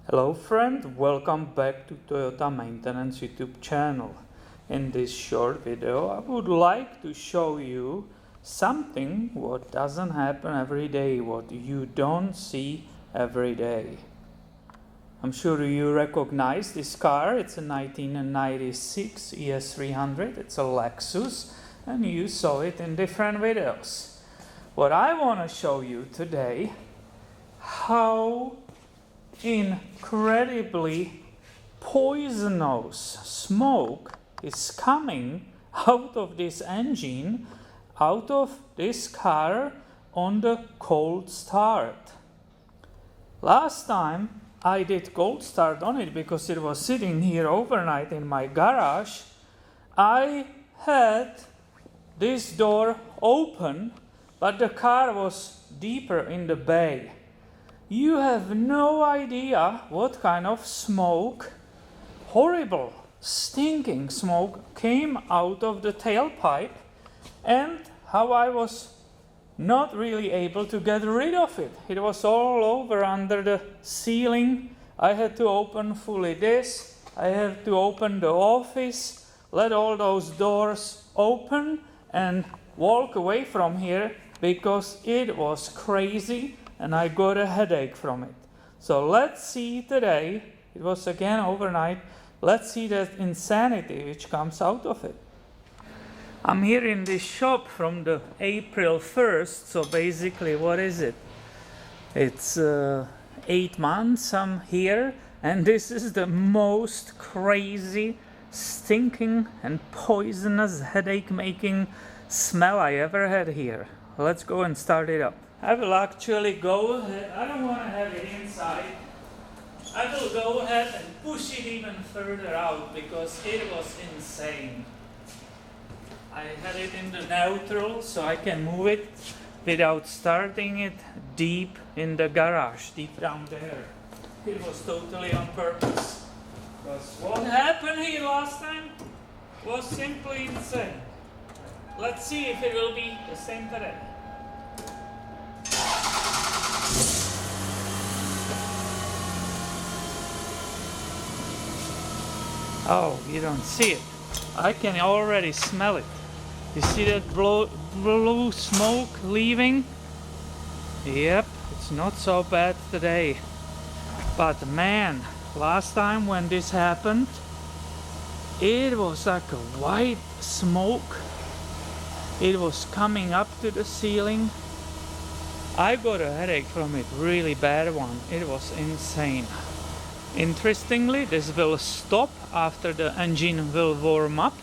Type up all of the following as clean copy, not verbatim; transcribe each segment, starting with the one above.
Hello friend, welcome back to Toyota Maintenance YouTube channel. In this short video I would like to show you something what doesn't happen every day, what you don't see every day. I'm sure you recognize this car. It's a 1996 ES300. It's a Lexus and you saw it in different videos. What I want to show you today, how incredibly poisonous smoke is coming out of this engine, out of this car on the cold start. Last time I did cold start on it because it was sitting here overnight in my garage. I had this door open, but the car was deeper in the bay. You have no idea what kind of smoke, horrible, stinking smoke came out of the tailpipe and how I was not really able to get rid of it. It was all over under the ceiling. I had to open fully this. I had to open the office, let all those doors open and walk away from here because it was crazy and I got a headache from it. So let's see today, it was again overnight, let's see that insanity which comes out of it. I'm here in this shop from the April 1st, so basically what is it? It's 8 months I'm here, and this is the most crazy, stinking and poisonous headache-making smell I ever had here. Let's go and start it up. I will actually go ahead, I don't want to have it inside. I will go ahead and push it even further out because it was insane. I had it in the neutral so I can move it without starting it deep in the garage, deep down there. It was totally on purpose. Because what happened here last time was simply insane. Let's see if it will be the same today. Oh, you don't see it. I can already smell it. You see that blue smoke leaving? Yep, it's not so bad today. But man, last time when this happened, it was like a white smoke. It was coming up to the ceiling. I got a headache from it, really bad one. It was insane. Interestingly, this will stop after the engine will warm up.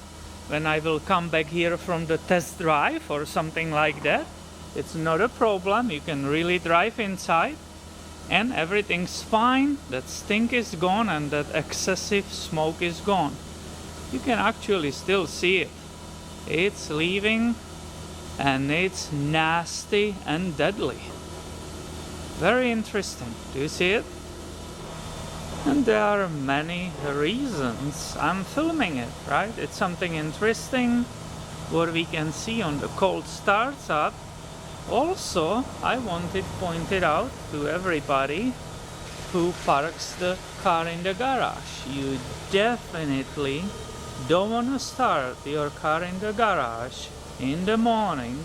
When I will come back here from the test drive or something like that, it's not a problem. You can really drive inside and everything's fine. That stink is gone and that excessive smoke is gone. You can actually still see it. It's leaving and it's nasty and deadly. Very interesting. Do you see it? And there are many reasons I'm filming it, right? It's something interesting what we can see on the cold starts up. Also, I wanted pointed out to everybody who parks the car in the garage. You definitely don't want to start your car in the garage in the morning,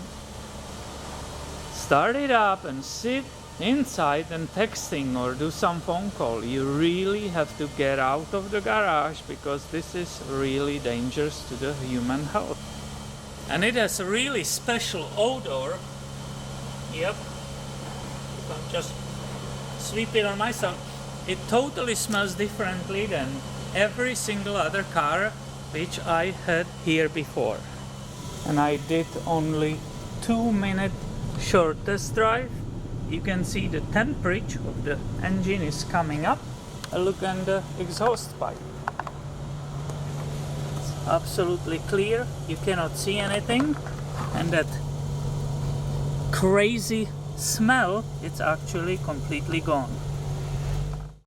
start it up and sit inside and texting or do some phone call. You really have to get out of the garage because this is really dangerous to the human health. And it has a really special odor. Yep. I'll just sweep it on myself. It totally smells differently than every single other car which I had here before. And I did only 2-minute short test drive. You can see the temperature of the engine is coming up. Look at the exhaust pipe. It's absolutely clear. You cannot see anything. And that crazy smell, it's actually completely gone.